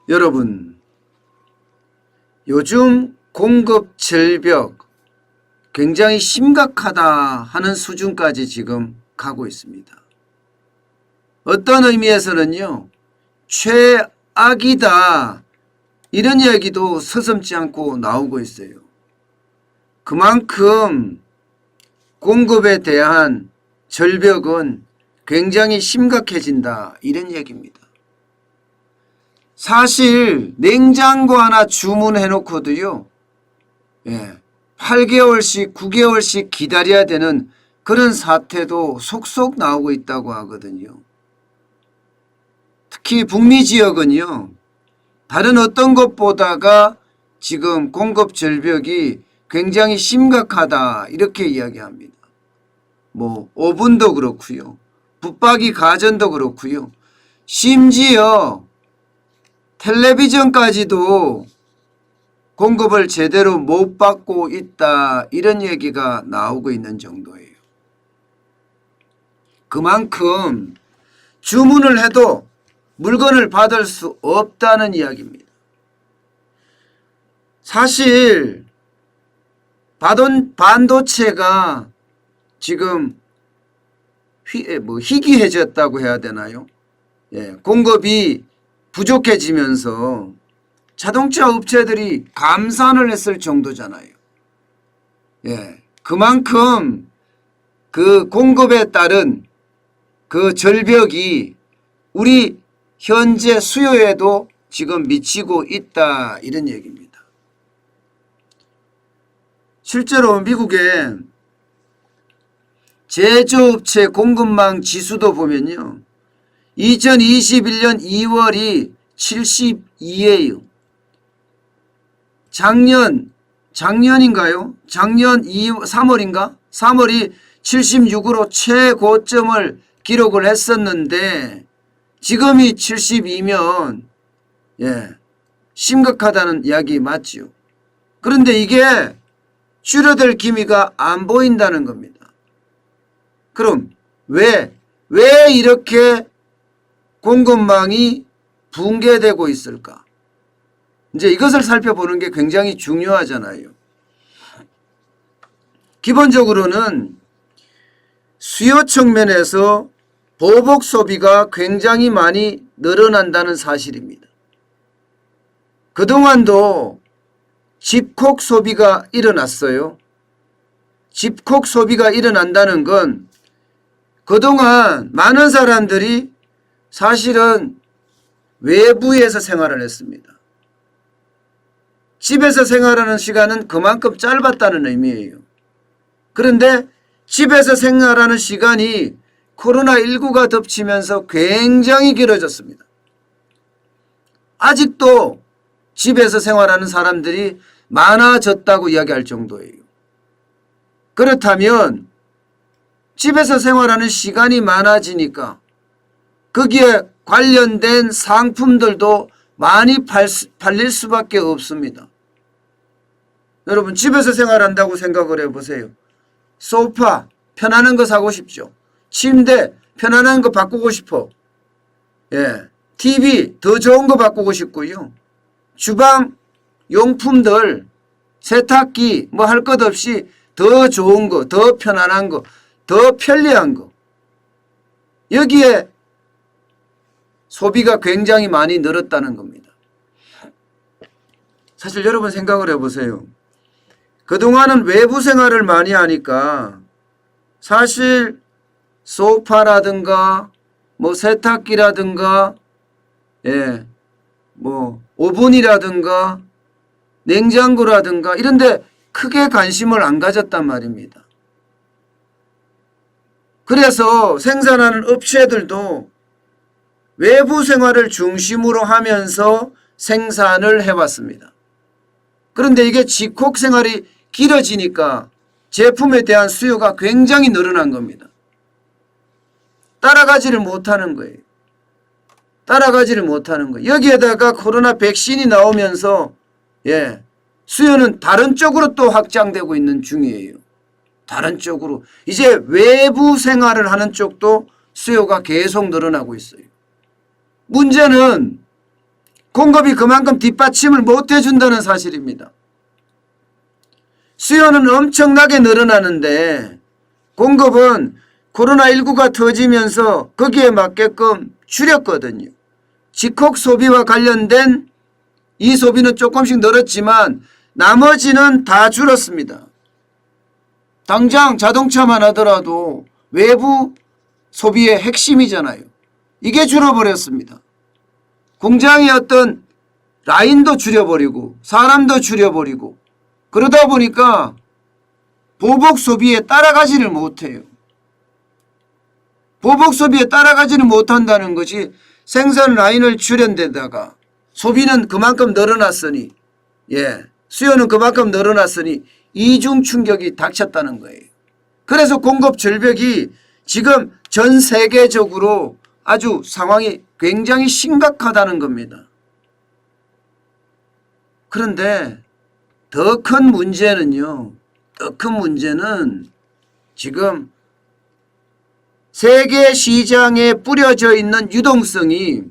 여러분, 요즘 공급 절벽 굉장히 심각하다 하는 수준까지 지금 가고 있습니다. 어떤 의미에서는요, 최악이다 이런 이야기도 서슴지 않고 나오고 있어요. 그만큼 공급에 대한 절벽은 굉장히 심각해진다 이런 얘기입니다. 사실 냉장고 하나 주문해 놓고도요, 8개월씩 9개월씩 기다려야 되는 그런 사태도 속속 나오고 있다고 하거든요. 특히 북미 지역은요, 다른 어떤 것보다가 지금 공급 절벽이 굉장히 심각하다 이렇게 이야기합니다. 오븐도 그렇고요, 붙박이 가전도 그렇고요, 심지어 텔레비전까지도 공급을 제대로 못 받고 있다 이런 얘기가 나오고 있는 정도예요. 그만큼 주문을 해도 물건을 받을 수 없다는 이야기입니다. 사실 반도체가 지금 희귀해졌다고 해야 되나요? 공급이 부족해지면서 자동차 업체들이 감산을 했을 정도잖아요. 그만큼 그 공급에 따른 그 절벽이 우리 현재 수요에도 지금 미치고 있다 이런 얘기입니다. 실제로 미국의 제조업체 공급망 지수도 보면요, 2021년 2월이 72예요. 작년인가요? 작년 3월인가? 3월이 76으로 최고점을 기록을 했었는데 지금이 72면 심각하다는 이야기 맞지요. 그런데 이게 줄어들 기미가 안 보인다는 겁니다. 그럼 왜 이렇게 공급망이 붕괴되고 있을까? 이제 이것을 살펴보는 게 굉장히 중요하잖아요. 기본적으로는 수요 측면에서 보복 소비가 굉장히 많이 늘어난다는 사실입니다. 그동안도 집콕 소비가 일어났어요. 집콕 소비가 일어난다는 건 그동안 많은 사람들이 사실은 외부에서 생활을 했습니다. 집에서 생활하는 시간은 그만큼 짧았다는 의미예요. 그런데 집에서 생활하는 시간이 코로나19가 덮치면서 굉장히 길어졌습니다. 아직도 집에서 생활하는 사람들이 많아졌다고 이야기할 정도예요. 그렇다면 집에서 생활하는 시간이 많아지니까 거기에 관련된 상품들도 많이 팔릴 수밖에 없습니다. 여러분, 집에서 생활한다고 생각을 해보세요. 소파 편안한 거 사고 싶죠. 침대 편안한 거 바꾸고 싶어. TV 더 좋은 거 바꾸고 싶고요. 주방 용품들, 세탁기 할 것 없이 더 좋은 거, 더 편안한 거, 더 편리한 거. 여기에 소비가 굉장히 많이 늘었다는 겁니다. 사실 여러분 생각을 해보세요. 그동안은 외부 생활을 많이 하니까 사실 소파라든가 세탁기라든가 오븐이라든가 냉장고라든가 이런데 크게 관심을 안 가졌단 말입니다. 그래서 생산하는 업체들도 외부 생활을 중심으로 하면서 생산을 해왔습니다. 그런데 이게 집콕 생활이 길어지니까 제품에 대한 수요가 굉장히 늘어난 겁니다. 따라가지를 못하는 거예요. 여기에다가 코로나 백신이 나오면서 수요는 다른 쪽으로 또 확장되고 있는 중이에요. 다른 쪽으로. 이제 외부 생활을 하는 쪽도 수요가 계속 늘어나고 있어요. 문제는 공급이 그만큼 뒷받침을 못 해준다는 사실입니다. 수요는 엄청나게 늘어나는데 공급은 코로나19가 터지면서 거기에 맞게끔 줄였거든요. 직콕 소비와 관련된 이 소비는 조금씩 늘었지만 나머지는 다 줄었습니다. 당장 자동차만 하더라도 외부 소비의 핵심이잖아요. 이게 줄어버렸습니다. 공장의 어떤 라인도 줄여버리고 사람도 줄여버리고 그러다 보니까 보복 소비에 따라가지를 못해요. 보복 소비에 따라가지는 못한다는 것이 생산 라인을 줄인 데다가 소비는 그만큼 늘어났으니 수요는 그만큼 늘어났으니 이중 충격이 닥쳤다는 거예요. 그래서 공급 절벽이 지금 전 세계적으로 아주 상황이 굉장히 심각하다는 겁니다. 그런데 더 큰 문제는요. 더 큰 문제는 지금 세계 시장에 뿌려져 있는 유동성이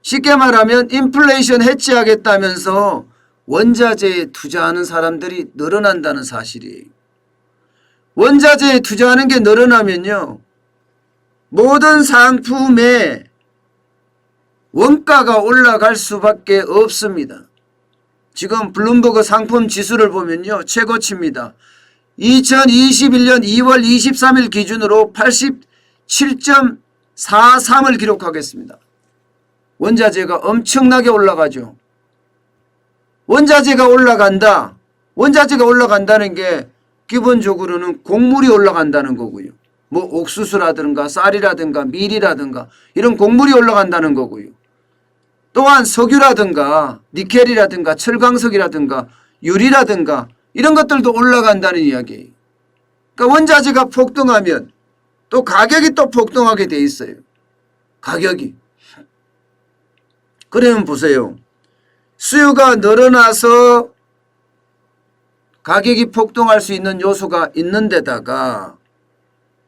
쉽게 말하면 인플레이션 해치하겠다면서 원자재에 투자하는 사람들이 늘어난다는 사실이에요. 원자재에 투자하는 게 늘어나면요. 모든 상품의 원가가 올라갈 수밖에 없습니다. 지금 블룸버그 상품 지수를 보면요. 최고치입니다. 2021년 2월 23일 기준으로 87.43을 기록하겠습니다. 원자재가 엄청나게 올라가죠. 원자재가 올라간다. 원자재가 올라간다는 게 기본적으로는 곡물이 올라간다는 거고요. 뭐 옥수수라든가 쌀이라든가 밀이라든가 이런 곡물이 올라간다는 거고요. 또한 석유라든가 니켈이라든가 철광석이라든가 유리라든가 이런 것들도 올라간다는 이야기예요. 그러니까 원자재가 폭등하면 또 가격이 또 폭등하게 돼 있어요. 가격이. 그러면 보세요. 수요가 늘어나서 가격이 폭등할 수 있는 요소가 있는 데다가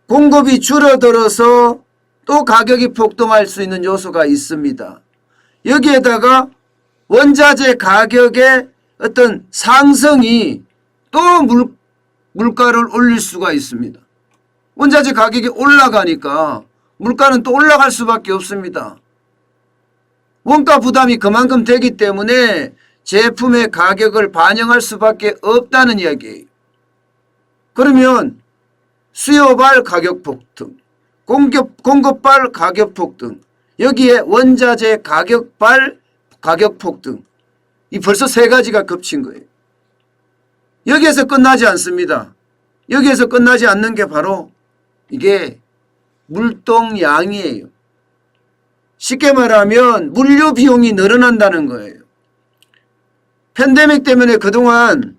공급이 줄어들어서 또 가격이 폭등할 수 있는 요소가 있습니다. 여기에다가 원자재 가격의 어떤 상승이 또 물가를 올릴 수가 있습니다. 원자재 가격이 올라가니까 물가는 또 올라갈 수밖에 없습니다. 원가 부담이 그만큼 되기 때문에 제품의 가격을 반영할 수밖에 없다는 이야기예요. 그러면 수요발 가격 폭등, 공급발 가격 폭등, 여기에 원자재 가격발 가격 폭등, 이 벌써 세 가지가 겹친 거예요. 여기에서 끝나지 않습니다. 여기에서 끝나지 않는 게 바로 이게 물동량이에요. 쉽게 말하면 물류 비용이 늘어난다는 거예요. 팬데믹 때문에 그동안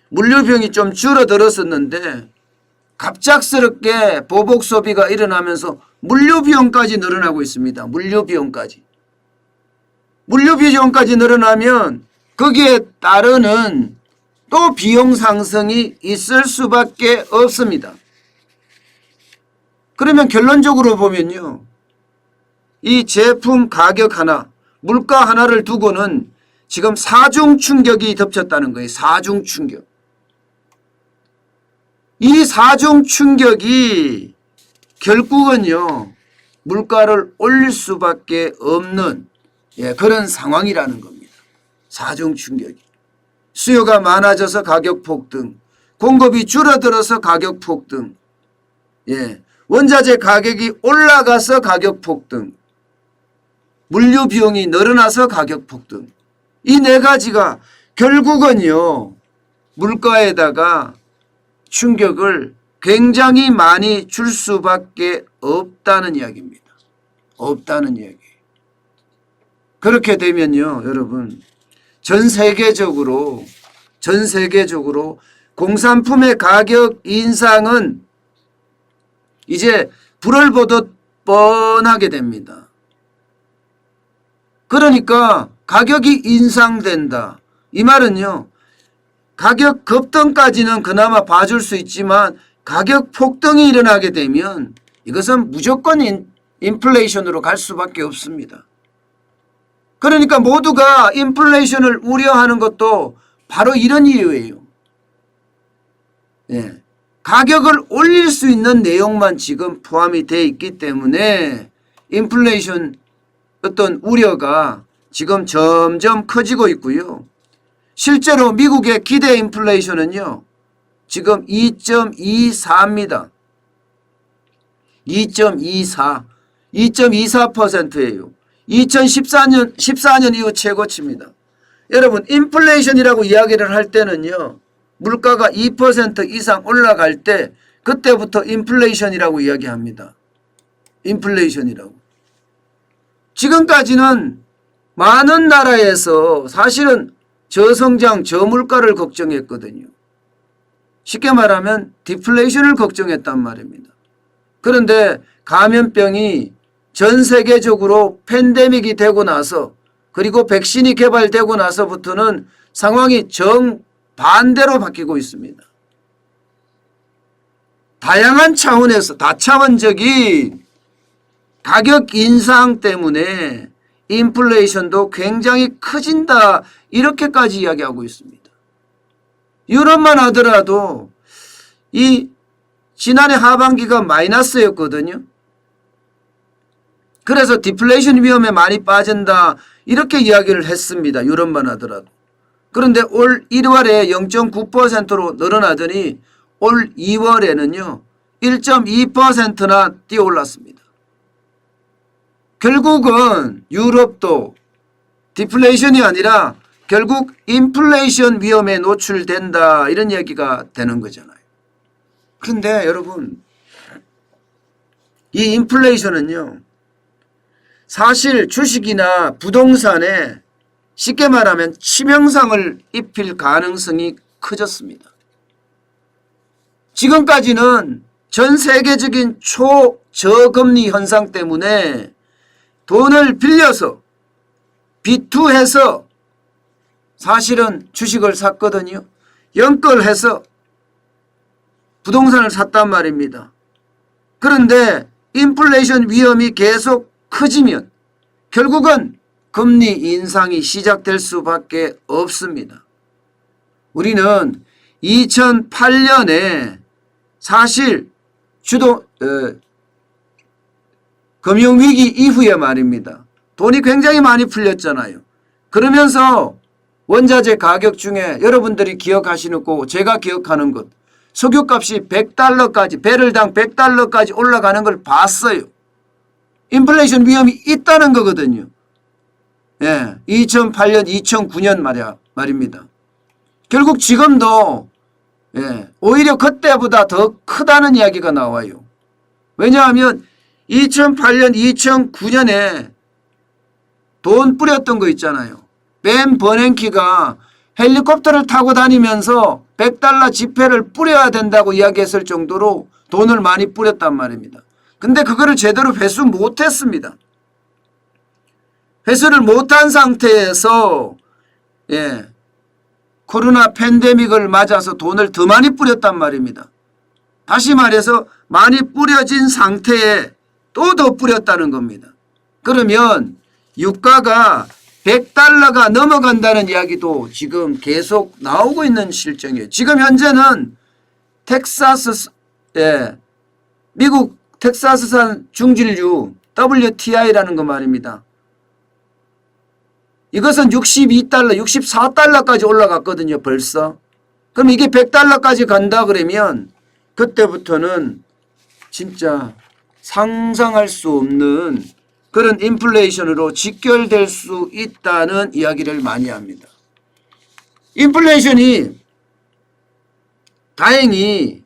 물류 비용이 좀 줄어들었었는데 갑작스럽게 보복 소비가 일어나면서 물류 비용까지 늘어나고 있습니다. 물류 비용까지. 물류 비용까지 늘어나면 거기에 따르는 또 비용 상승이 있을 수밖에 없습니다. 그러면 결론적으로 보면요. 이 제품 가격 하나, 물가 하나를 두고는 지금 사중 충격이 덮쳤다는 거예요. 사중 충격. 이 사중 충격이 결국은요. 물가를 올릴 수밖에 없는 그런 상황이라는 겁니다. 사중 충격이. 수요가 많아져서 가격 폭등, 공급이 줄어들어서 가격 폭등, 원자재 가격이 올라가서 가격 폭등, 물류 비용이 늘어나서 가격 폭등. 이 네 가지가 결국은요. 물가에다가 충격을 굉장히 많이 줄 수밖에 없다는 이야기입니다. 없다는 이야기. 그렇게 되면요. 여러분 전 세계적으로 공산품의 가격 인상은 이제 불을 보듯 뻔하게 됩니다. 그러니까 가격이 인상된다. 이 말은요. 가격 급등까지는 그나마 봐줄 수 있지만 가격 폭등이 일어나게 되면 이것은 무조건 인플레이션으로 갈 수밖에 없습니다. 그러니까 모두가 인플레이션을 우려하는 것도 바로 이런 이유예요. 예. 가격을 올릴 수 있는 내용만 지금 포함이 되어 있기 때문에 인플레이션 어떤 우려가 지금 점점 커지고 있고요. 실제로 미국의 기대 인플레이션은요, 지금 2.24입니다. 2.24%예요. 2014년 이후 최고치입니다. 여러분, 인플레이션이라고 이야기를 할 때는요, 물가가 2% 이상 올라갈 때 그때부터 인플레이션이라고 이야기합니다. 인플레이션이라고. 지금까지는 많은 나라에서 사실은 저성장, 저물가를 걱정했거든요. 쉽게 말하면 디플레이션을 걱정했단 말입니다. 그런데 감염병이 전 세계적으로 팬데믹이 되고 나서 그리고 백신이 개발되고 나서부터는 상황이 정반대로 바뀌고 있습니다. 다양한 차원에서 다차원적인 가격 인상 때문에 인플레이션도 굉장히 커진다, 이렇게까지 이야기하고 있습니다. 유럽만 하더라도 이 지난해 하반기가 마이너스였거든요. 그래서 디플레이션 위험에 많이 빠진다, 이렇게 이야기를 했습니다. 유럽만 하더라도. 그런데 올 1월에 0.9%로 늘어나더니 올 2월에는요 1.2%나 뛰어올랐습니다. 결국은 유럽도 디플레이션이 아니라 결국 인플레이션 위험에 노출된다, 이런 얘기가 되는 거잖아요. 그런데 여러분, 이 인플레이션은요 사실 주식이나 부동산에 쉽게 말하면 치명상을 입힐 가능성이 커졌습니다. 지금까지는 전 세계적인 초저금리 현상 때문에 돈을 빌려서 비투해서 사실은 주식을 샀거든요. 연끌해서 부동산을 샀단 말입니다. 그런데 인플레이션 위험이 계속 커지면 결국은 금리 인상이 시작될 수밖에 없습니다. 우리는 2008년에 사실 금융위기 이후에 말입니다. 돈이 굉장히 많이 풀렸잖아요. 그러면서 원자재 가격 중에 여러분들이 기억하시는 거, 제가 기억하는 것, 석유값이 100달러까지, 배럴당 100달러까지 올라가는 걸 봤어요. 인플레이션 위험이 있다는 거거든요. 예, 2008년, 2009년 말입니다. 결국 지금도 오히려 그때보다 더 크다는 이야기가 나와요. 왜냐하면 2008년, 2009년에 돈 뿌렸던 거 있잖아요. 벤 버냉키가 헬리콥터를 타고 다니면서 100달러 지폐를 뿌려야 된다고 이야기했을 정도로 돈을 많이 뿌렸단 말입니다. 근데 그거를 제대로 회수 못했습니다. 회수를 못한 상태에서 코로나 팬데믹을 맞아서 돈을 더 많이 뿌렸단 말입니다. 다시 말해서 많이 뿌려진 상태에 또 더 뿌렸다는 겁니다. 그러면 유가가 100달러가 넘어간다는 이야기도 지금 계속 나오고 있는 실정이에요. 지금 현재는 미국 텍사스산 중진류 WTI라는 거 말입니다. 이것은 62달러, 64달러까지 올라갔거든요, 벌써. 그럼 이게 100달러까지 간다 그러면 그때부터는 진짜 상상할 수 없는 그런 인플레이션으로 직결될 수 있다는 이야기를 많이 합니다. 인플레이션이 다행히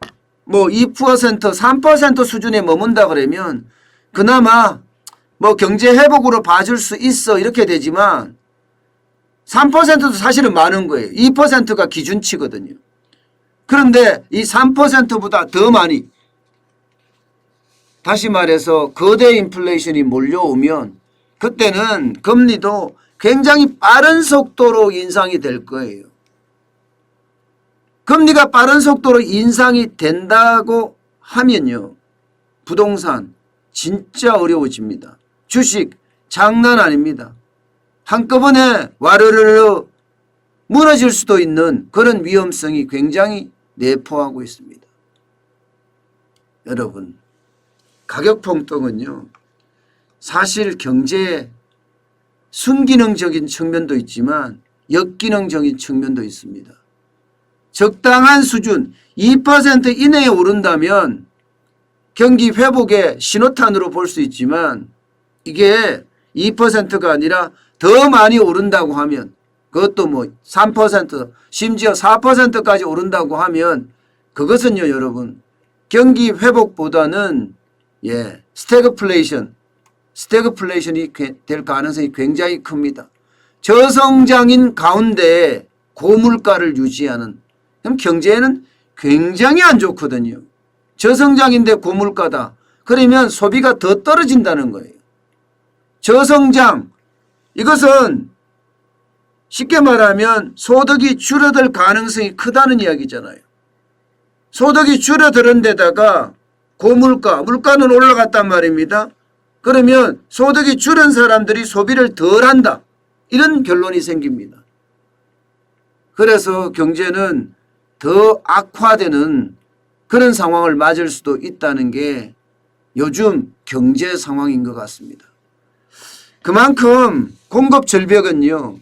뭐 2%, 3% 수준에 머문다 그러면 그나마 뭐 경제 회복으로 봐줄 수 있어, 이렇게 되지만 3%도 사실은 많은 거예요. 2%가 기준치거든요. 그런데 이 3%보다 더 많이, 다시 말해서 거대 인플레이션이 몰려오면 그때는 금리도 굉장히 빠른 속도로 인상이 될 거예요. 금리가 빠른 속도로 인상이 된다고 하면요, 부동산 진짜 어려워집니다. 주식 장난 아닙니다. 한꺼번에 와르르르 무너질 수도 있는 그런 위험성이 굉장히 내포하고 있습니다. 여러분, 가격 폭등은요, 사실 경제의 순기능적인 측면도 있지만 역기능적인 측면도 있습니다. 적당한 수준 2% 이내에 오른다면 경기 회복의 신호탄으로 볼 수 있지만 이게 2%가 아니라 더 많이 오른다고 하면, 그것도 뭐 3% 심지어 4%까지 오른다고 하면 그것은요 여러분, 경기 회복보다는 스태그플레이션이 될 가능성이 굉장히 큽니다. 저성장인 가운데 고물가를 유지하는, 그럼 경제에는 굉장히 안 좋거든요. 저성장인데 고물가다. 그러면 소비가 더 떨어진다는 거예요. 저성장, 이것은 쉽게 말하면 소득이 줄어들 가능성이 크다는 이야기잖아요. 소득이 줄어드는 데다가 고물가, 물가는 올라갔단 말입니다. 그러면 소득이 줄은 사람들이 소비를 덜 한다. 이런 결론이 생깁니다. 그래서 경제는 더 악화되는 그런 상황을 맞을 수도 있다는 게 요즘 경제 상황인 것 같습니다. 그만큼 공급 절벽은요,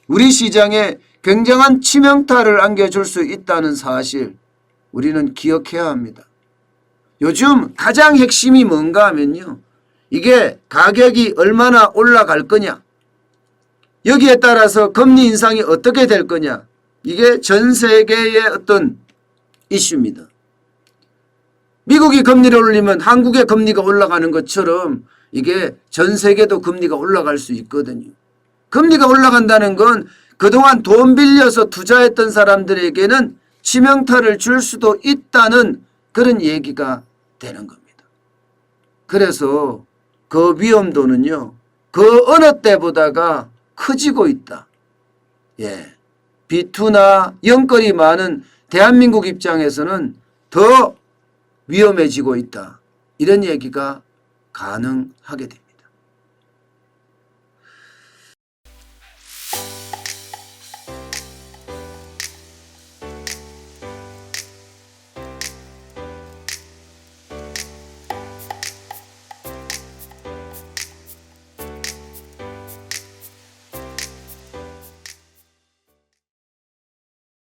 우리 시장에 굉장한 치명타를 안겨줄 수 있다는 사실 우리는 기억해야 합니다. 요즘 가장 핵심이 뭔가 하면요, 이게 가격이 얼마나 올라갈 거냐, 여기에 따라서 금리 인상이 어떻게 될 거냐, 이게 전 세계의 어떤 이슈입니다. 미국이 금리를 올리면 한국의 금리가 올라가는 것처럼 이게 전 세계도 금리가 올라갈 수 있거든요. 금리가 올라간다는 건 그동안 돈 빌려서 투자했던 사람들에게는 치명타를 줄 수도 있다는 그런 얘기가 되는 겁니다. 그래서 그 위험도는요, 그 어느 때보다가 커지고 있다. 비투나 영끌이 많은 대한민국 입장에서는 더 위험해지고 있다. 이런 얘기가 가능하게 됩니다.